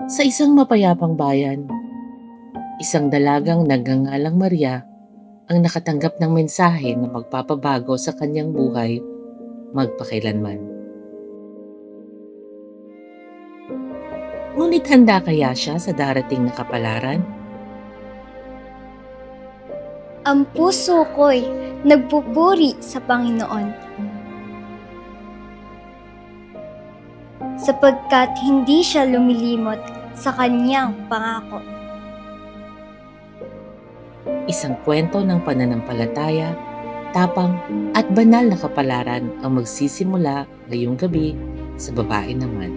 Sa isang mapayapang bayan, isang dalagang nagngangalang Maria ang nakatanggap ng mensahe na magpapabago sa kanyang buhay magpakailanman. Ngunit handa kaya siya sa darating na kapalaran? Ang puso ko'y nagpupuri sa Panginoon sapagkat hindi siya lumilimot sa kanyang pangako. Isang kwento ng pananampalataya, tapang at banal na kapalaran ang magsisimula ngayong gabi sa babae naman.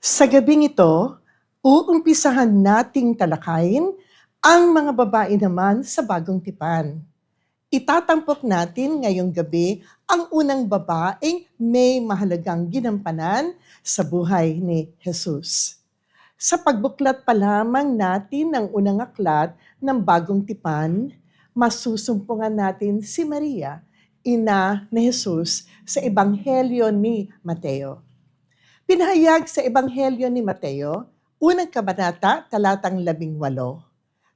Sa gabing ito, uumpisahan nating talakayin ang mga babae naman sa Bagong Tipan. Itatampok natin ngayong gabi ang unang babaeng may mahalagang ginampanan sa buhay ni Jesus. Sa pagbuklat pa lamang natin ng unang aklat ng Bagong Tipan, masusumpungan natin si Maria, ina ni Jesus sa Ebanghelyo ni Mateo. Pinahayag sa Ebanghelyo ni Mateo, unang kabanata, talatang 18.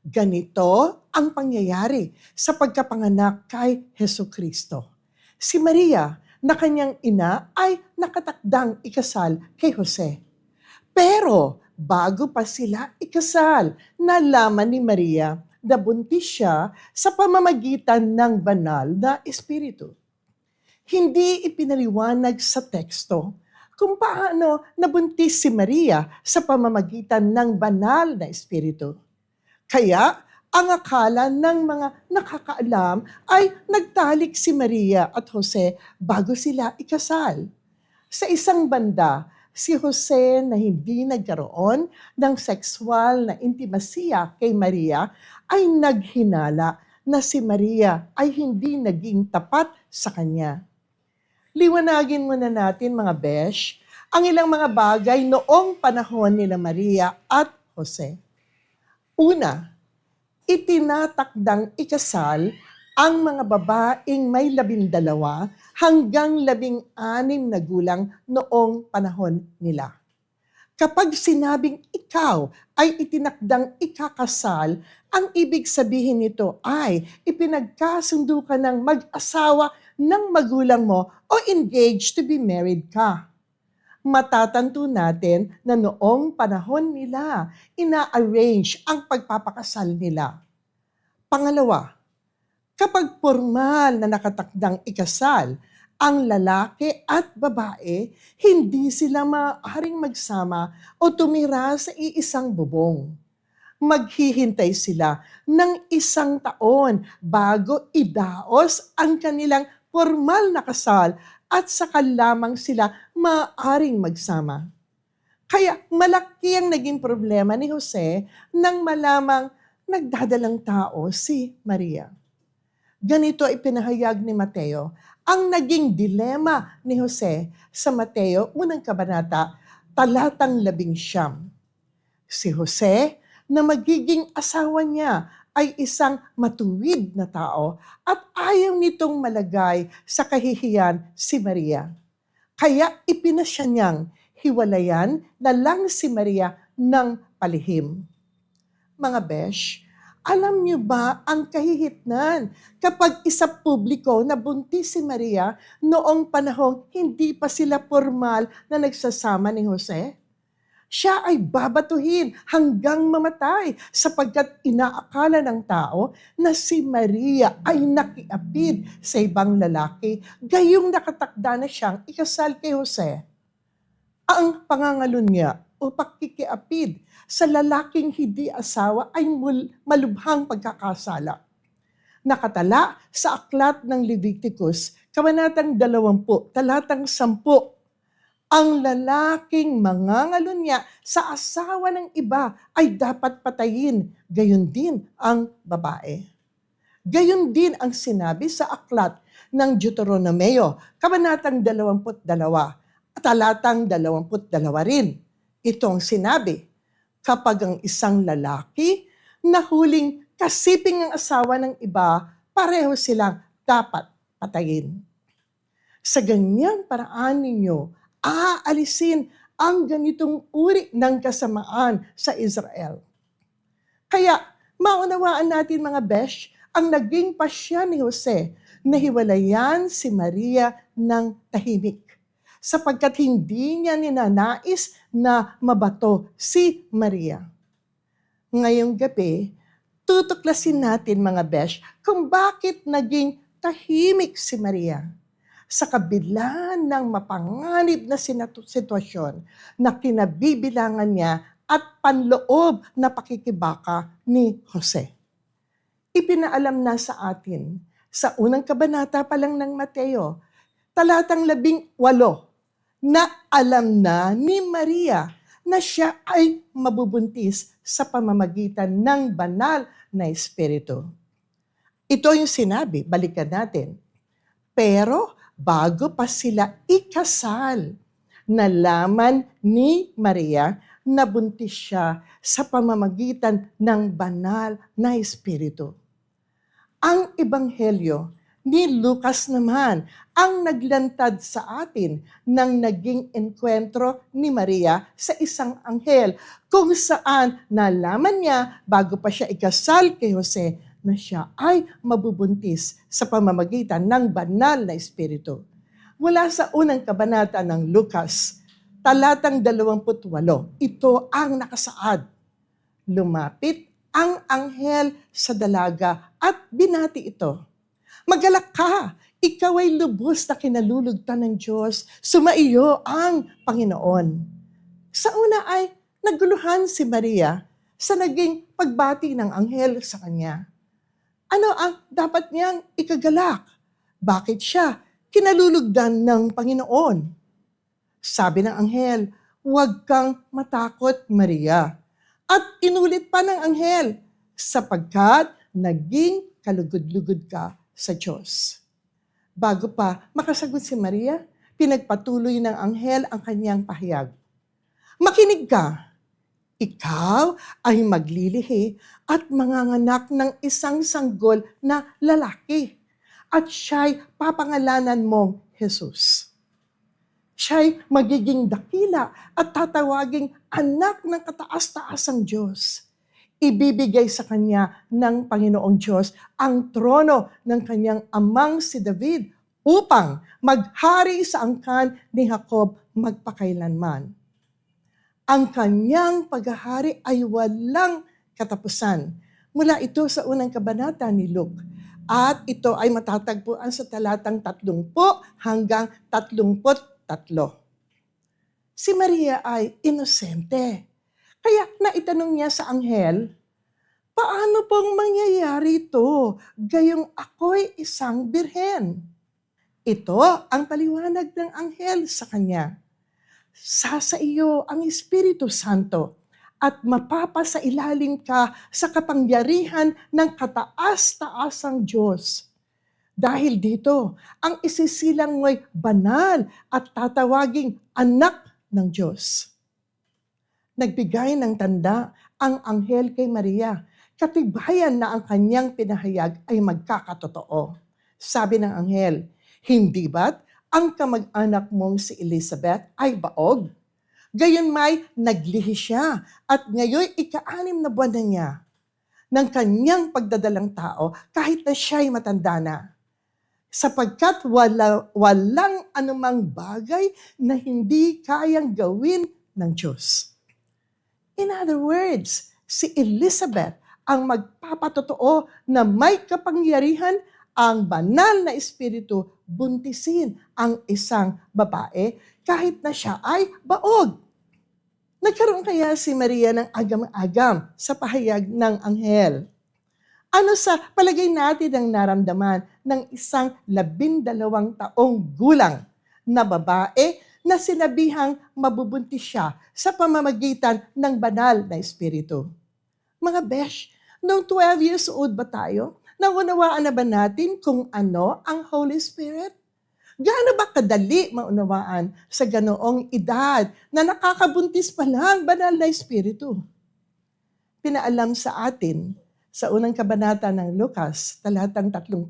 Ganito ang pangyayari sa pagkapanganak kay Hesus Kristo. Si Maria na kanyang ina ay nakatakdang ikasal kay Jose. Pero bago pa sila ikasal, nalaman ni Maria na buntis siya sa pamamagitan ng banal na espiritu. Hindi ipinaliwanag sa teksto kung paano nabuntis si Maria sa pamamagitan ng banal na espiritu. Kaya ang akala ng mga nakakaalam ay nagtalik si Maria at Jose bago sila ikasal. Sa isang banda, si Jose na hindi nagkaroon ng sexual na intimasiya kay Maria ay naghinala na si Maria ay hindi naging tapat sa kanya. Liwanagin muna natin mga besh, ang ilang mga bagay noong panahon nila Maria at Jose. Una, itinatakdang ikasal ang mga babaeng may 12 hanggang 16 na gulang noong panahon nila. Kapag sinabing ikaw ay itinakdang ikakasal, ang ibig sabihin nito ay ipinagkasundo ka ng mag-asawa ng magulang mo o engaged to be married ka. Matatanto natin na noong panahon nila, ina-arrange ang pagpapakasal nila. Pangalawa, kapag formal na nakatakdang ikasal, ang lalaki at babae, hindi sila maaaring magsama o tumira sa iisang bubong. Maghihintay sila ng 1 taon bago idaos ang kanilang formal na kasal at saka lamang sila maaaring magsama. Kaya malaki ang naging problema ni Jose nang malamang nagdadalang tao si Maria. Ganito ay pinahayag ni Mateo ang naging dilema ni Jose sa Mateo, unang kabanata, talatang 11. Si Jose na magiging asawa niya ay isang matuwid na tao at ayaw nitong malagay sa kahihiyan si Maria. Kaya ipinasya niyang hiwalayan na lang si Maria ng palihim. Mga besh, alam niyo ba ang kahihitnan kapag isa publiko na buntis si Maria noong panahong hindi pa sila formal na nagsasama ni Jose? Siya ay babatuhin hanggang mamatay sapagkat inaakala ng tao na si Maria ay nakiapid sa ibang lalaki, gayong nakatakda na siyang ikasal kay Jose. Ang pangangalun niya o pakikiapid sa lalaking hindi asawa ay malubhang pagkakasala. Nakatala sa aklat ng Leviticus, kabanatang 20, talatang 10, ang lalaking mangangalunya sa asawa ng iba ay dapat patayin, gayon din ang babae. Gayon din ang sinabi sa aklat ng Deuteronomeo, kabanatang 22, talatang 22 rin. Ito ang sinabi, kapag ang isang lalaki na huling kasiping ang asawa ng iba pareho silang dapat patayin. Sa ganyang paraan ninyo, aalisin ang ganitong uri ng kasamaan sa Israel. Kaya maunawaan natin mga besh, ang naging pasya ni Jose na hiwalayan si Maria ng tahimik sapagkat hindi niya ninanais na mabato si Maria. Ngayong gabi, tutuklasin natin mga besh kung bakit naging tahimik si Maria sa kabila ng mapanganib na sitwasyon na kinabibilangan niya at panloob na pakikibaka ni Jose. Ipinaalam na sa atin sa unang kabanata pa lang ng Mateo, talatang 18, na alam na ni Maria na siya ay mabubuntis sa pamamagitan ng banal na espiritu. Ito yung sinabi, balikan natin. Pero bago pa sila ikasal, nalaman ni Maria na buntis siya sa pamamagitan ng banal na espiritu. Ang ebanghelyo ni Lucas naman ang naglantad sa atin ng naging enkwentro ni Maria sa isang anghel kung saan nalaman niya bago pa siya ikasal kay Jose na siya ay mabubuntis sa pamamagitan ng banal na espiritu. Mula sa unang kabanata ng Lucas, talatang 28, ito ang nakasaad. Lumapit ang anghel sa dalaga at binati ito. Magalak ka, ikaw ay lubos na kinalulugtan ng Diyos, sumaiyo ang Panginoon. Sa una ay naguluhan si Maria sa naging pagbati ng anghel sa kanya. Ano ang dapat niyang ikagalak? Bakit siya kinalulugdan ng Panginoon? Sabi ng anghel, huwag kang matakot, Maria. At inulit pa ng anghel, sapagkat naging kalugod-lugod ka sa Diyos. Bago pa makasagot si Maria, pinagpatuloy ng anghel ang kanyang pahayag. Makinig ka, ikaw ay maglilihi at manganganak ng isang sanggol na lalaki, at siya'y papangalanan mong Jesus. Siya'y magiging dakila at tatawaging anak ng kataas-taasang Diyos. Ibibigay sa kanya ng Panginoong Diyos ang trono ng kanyang amang si David upang maghari sa angkan ni Jacob magpakailanman. Ang kanyang paghahari ay walang katapusan. Mula ito sa unang kabanata ni Luke. At ito ay matatagpuan sa talatang 30 hanggang 33. Si Maria ay inosente. Kaya naitanong niya sa anghel, paano pong mangyayari ito gayong ako'y isang birhen? Ito ang paliwanag ng anghel sa kanya. Sa iyo ang Espiritu Santo at mapapasailalim ka sa kapangyarihan ng kataas-taasang Diyos. Dahil dito, ang isisilang mo'y banal at tatawaging anak ng Diyos. Nagbigay ng tanda ang anghel kay Maria, katibayan na ang kanyang pinahayag ay magkakatotoo. Sabi ng anghel, hindi ba't ang kamag-anak mong si Elizabeth ay baog? Gayon may naglihi siya at ngayon ika-6 na buwan na niya ng kanyang pagdadalang tao kahit na siya'y matanda na. Sapagkat walang anumang bagay na hindi kayang gawin ng Diyos. In other words, si Elizabeth ang magpapatotoo na may kapangyarihan ang banal na espiritu buntisin ang isang babae kahit na siya ay baog. Nagkaroon kaya si Maria ng agam-agam sa pahayag ng anghel? Ano sa palagay natin ang naramdaman ng isang 12 taong gulang na babae na sinabihang mabubuntis siya sa pamamagitan ng banal na espiritu? Mga besh, noong 12 years old ba tayo? Naunawaan na ba natin kung ano ang Holy Spirit? Gaano ba kadali maunawaan sa ganoong edad na nakakabuntis pa lang banal na espiritu? Pinaalam sa atin Sa unang kabanata ng Lucas, talatang 38,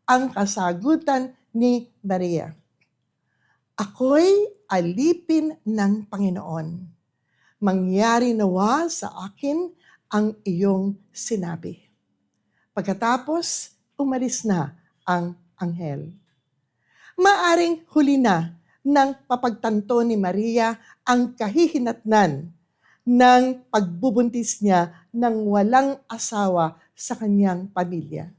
ang kasagutan ni Maria. Ako'y alipin ng Panginoon. Mangyari nawa sa akin ang iyong sinabi. Pagkatapos, umalis na ang anghel. Maaring huli na ng papagtanto ni Maria ang kahihinatnan ng pagbubuntis niya ng walang asawa sa kanyang pamilya.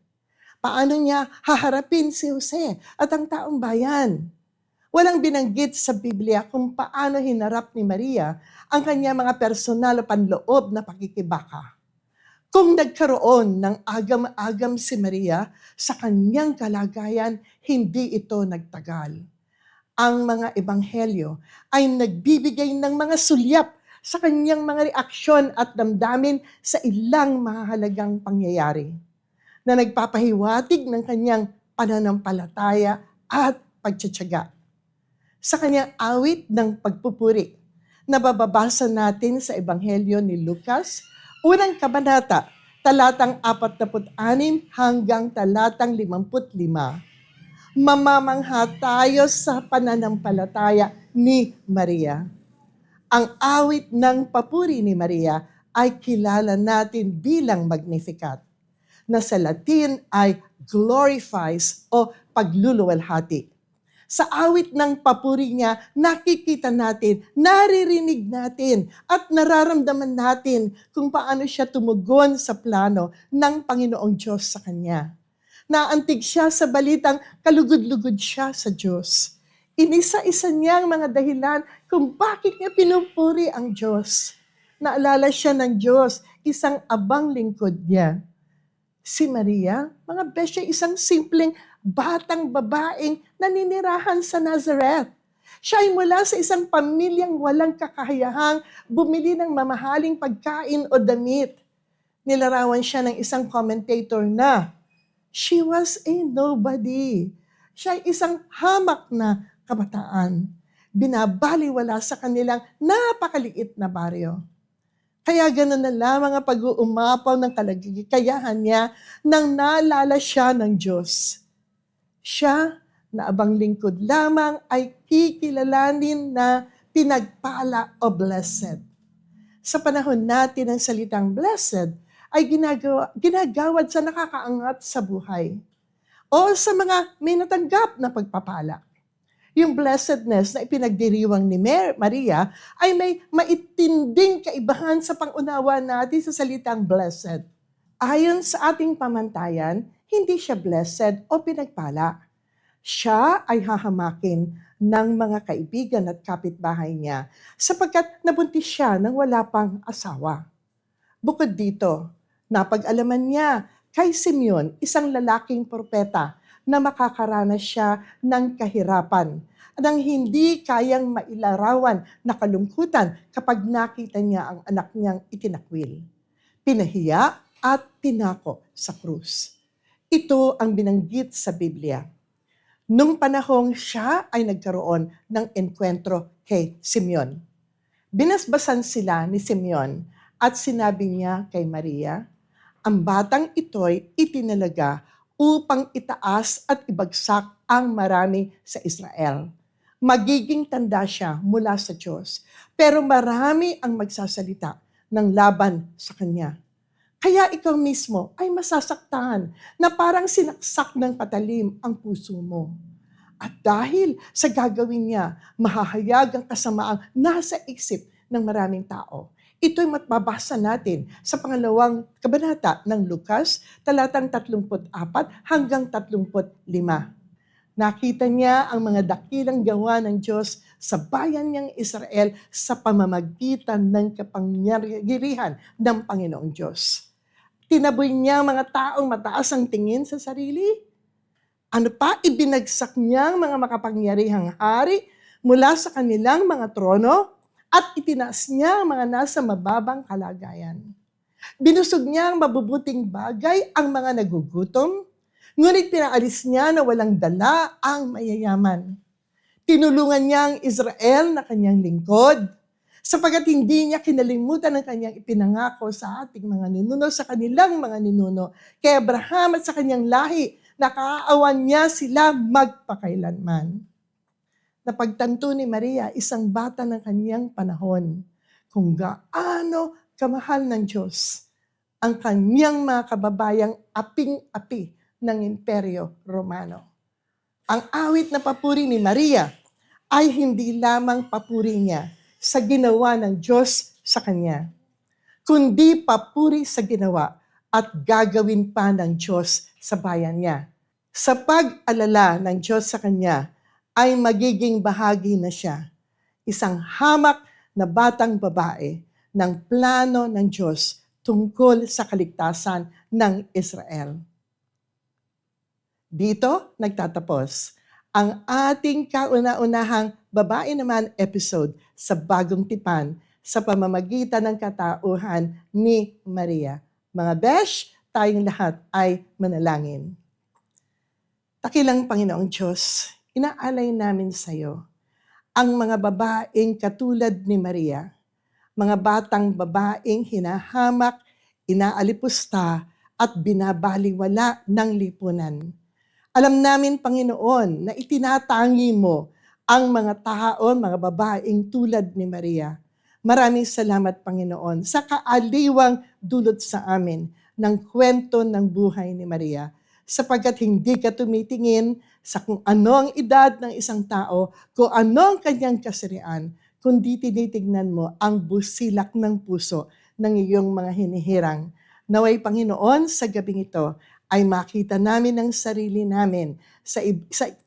Paano niya haharapin si Jose at ang taong bayan? Walang binanggit sa Biblia kung paano hinarap ni Maria ang kanyang mga personal o panloob na pakikibaka. Kung nagkaroon ng agam-agam si Maria sa kanyang kalagayan, hindi ito nagtagal. Ang mga ebanghelyo ay nagbibigay ng mga sulyap sa kanyang mga reaksyon at damdamin sa ilang mahalagang pangyayari na nagpapahiwatig ng kanyang pananampalataya at pagtitiyaga. Sa kanyang awit ng pagpupuri, nababasa natin sa ebanghelyo ni Lucas, unang kabanata, talatang 46 hanggang talatang 55. Mamamangha tayo sa pananampalataya ni Maria. Ang awit ng papuri ni Maria ay kilala natin bilang Magnificat, na sa Latin ay glorifies o pagluluwalhati. Sa awit ng papuri niya, nakikita natin, naririnig natin, at nararamdaman natin kung paano siya tumugon sa plano ng Panginoong Diyos sa kanya. Naantig siya sa balitang kalugod-lugod siya sa Diyos. Inisa-isa niyang mga dahilan kung bakit niya pinupuri ang Diyos. Naalala siya ng Diyos, isang abang lingkod niya. Si Maria, mga besya, isang simpleng batang babaeng naninirahan sa Nazareth. Siya ay mula sa isang pamilyang walang kakayahang bumili ng mamahaling pagkain o damit. Nilarawan siya ng isang commentator na, she was a nobody. Siya ay isang hamak na kabataan. Binabaliwala sa kanilang napakaliit na baryo. Kaya gano'n na lamang ang pag-uumapaw ng kalagayahan niya nang naalala siya ng Diyos. Siya, na abang lingkod lamang, ay kikilalanin na pinagpala o blessed. Sa panahon natin ng salitang blessed ay ginagawad sa nakakaangat sa buhay o sa mga may natanggap na pagpapala. Yung blessedness na ipinagdiriwang ni Maria ay may maitinding kaibahan sa pangunawa natin sa salitang blessed. Ayon sa ating pamantayan, hindi siya blessed o pinagpala. Siya ay hahamakin ng mga kaibigan at kapitbahay niya sapagkat nabuntis siya nang wala pang asawa. Bukod dito, napag-alaman niya kay Simeon, isang lalaking propeta, na makakaranas siya ng kahirapan nang hindi kayang mailarawan na kalungkutan kapag nakita niya ang anak niyang itinakwil, pinahiya at pinako sa krus. Ito ang binanggit sa Biblia. Nung panahong siya ay nagkaroon ng enkwentro kay Simeon. Binasbasan sila ni Simeon at sinabi niya kay Maria, ang batang ito'y itinalaga upang itaas at ibagsak ang marami sa Israel. Magiging tanda siya mula sa Diyos, pero marami ang magsasalita ng laban sa kanya. Kaya ikaw mismo ay masasaktan na parang sinaksak ng patalim ang puso mo. At dahil sa gagawin niya, mahahayag ang kasamaang nasa isip ng maraming tao. Ito'y mababasa natin sa pangalawang kabanata ng Lucas, talatang 34 hanggang 35. Nakita niya ang mga dakilang gawa ng Diyos sa bayan niyang Israel sa pamamagitan ng kapangyarihan ng Panginoong Diyos. Tinaboy niya mga taong mataas ang tingin sa sarili. Ano pa, ibinagsak niya ang mga makapangyarihang hari mula sa kanilang mga trono at itinaas niya ang mga nasa mababang kalagayan. Binusog niya ang mabubuting bagay ang mga nagugutom, ngunit pinaalis niya na walang dala ang mayayaman. Tinulungan niya ang Israel na kanyang lingkod. sapagat hindi niya kinalimutan ang kanyang ipinangako sa ating mga ninuno, sa kanilang mga ninuno, kay Abraham at sa kanyang lahi, nakaawan niya sila magpakailanman. Napagtanto ni Maria, isang bata ng kanyang panahon, kung gaano kamahal ng Diyos ang kanyang mga kababayang aping-api ng Imperyo Romano. Ang awit na papuri ni Maria ay hindi lamang papuri niya sa ginawa ng Diyos sa kanya, kundi papuri sa ginawa at gagawin pa ng Diyos sa bayan niya. Sa pag-alala ng Diyos sa kanya, ay magiging bahagi na siya, isang hamak na batang babae ng plano ng Diyos tungkol sa kaligtasan ng Israel. Dito nagtatapos ang ating kauna-unahang babae naman episode sa Bagong Tipan sa pamamagitan ng katauhan ni Maria. Mga besh, tayong lahat ay manalangin. Dakilang Panginoong Diyos, inaalay namin sa iyo ang mga babaeng katulad ni Maria, mga batang babaeng hinahamak, inaalipusta at binabaliwala ng lipunan. Alam namin, Panginoon, na itinatangi mo ang mga tao, mga babaeng tulad ni Maria. Maraming salamat, Panginoon, sa kaaliwang dulot sa amin ng kwento ng buhay ni Maria, sapagkat hindi ka tumitingin sa kung ano ang edad ng isang tao, kung ano ang kanyang kasarian, kundi tinitignan mo ang busilak ng puso ng iyong mga hinihirang. Naway, Panginoon, sa gabing ito ay makita namin ang sarili namin sa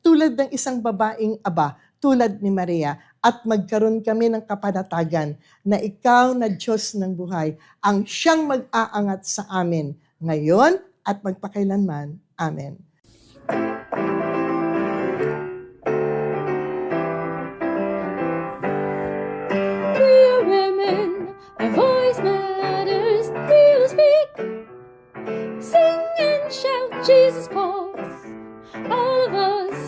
tulad ng isang babaeng aba, tulad ni Maria, at magkaroon kami ng kapanatagan na ikaw na Diyos ng buhay ang siyang mag-aangat sa amin ngayon at magpakailanman. Amen. We are women, our voice matters, we will speak, sing and shout, Jesus calls, all of us,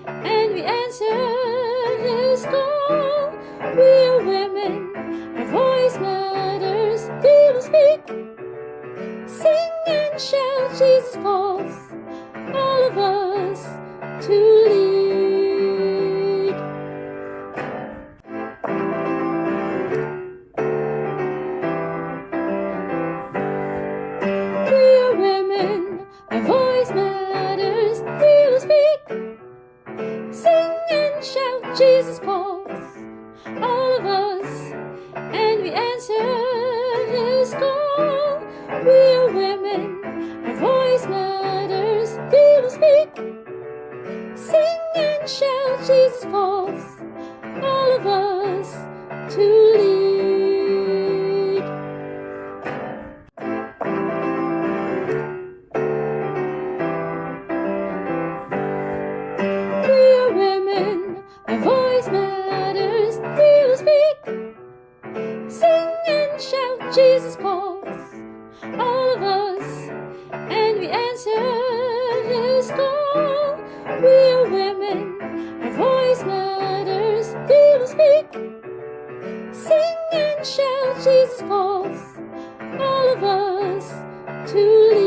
and we answer His call. We are women, our voice matters, we will speak, sing and shout, Jesus calls, all of us to lead. We are women, our voice matters, we will speak, sing and shout, Jesus calls, all of us, and we answer His call. We are women, our voice matters, we will speak, sing and shout, Jesus calls, all of us to lead. We are women, our voice matters, we will speak, sing and shout, Jesus calls, all of us, and we answer His call. We are women, our voice matters, we will speak, sing and shout, Jesus calls, all of us to lead.